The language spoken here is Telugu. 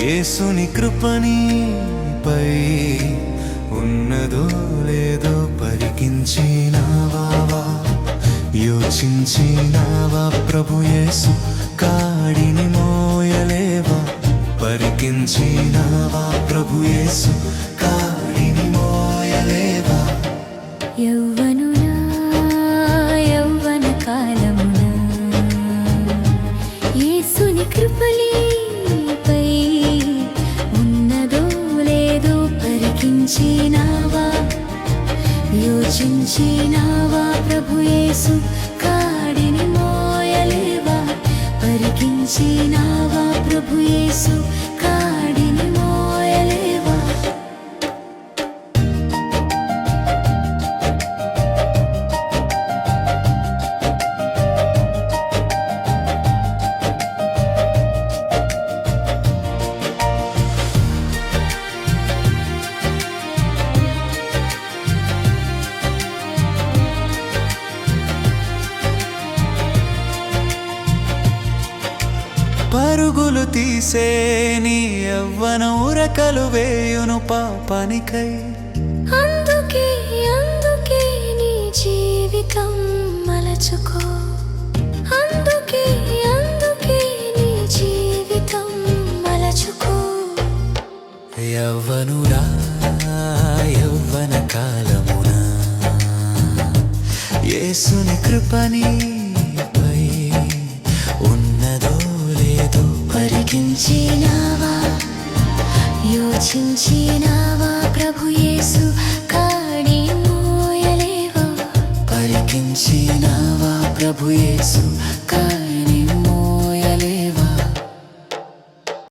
యేసుని కృపణిపై ఉన్నదో లేదో పరికించినావా, యోచించినావా ప్రభు యేసు కాడిని మోయలేవా, పరికించినావా ప్రభు యేసు కాడిని మోయలేవా. యవ్వనునా యవ్వన కాలమున యేసుని కృపలీపై ఉన్నదో లేదో పరికించినావా, యోచించినావా ప్రభు యేసు కాడిని మోయలేవా, పరికించినావా ప్రభు యేసు కాడిని మోయలేవా. పరుగులు తీసే నీ యవ్వన ఉరకలు వేయును పాపానికై, అందుకే అందుకే నీ జీవితం మలచుకో, అందుకే అందుకే నీ జీవితం మలచుకో. యవ్వనుడా యవ్వన కాలమున యేసుని కృపణిపై ఉన్నదో లేదో పరికించినావా, యోచించినావా ప్రభు యేసు కాడి మోయలేవా, పరికించినావా ప్రభు యేసు కాడి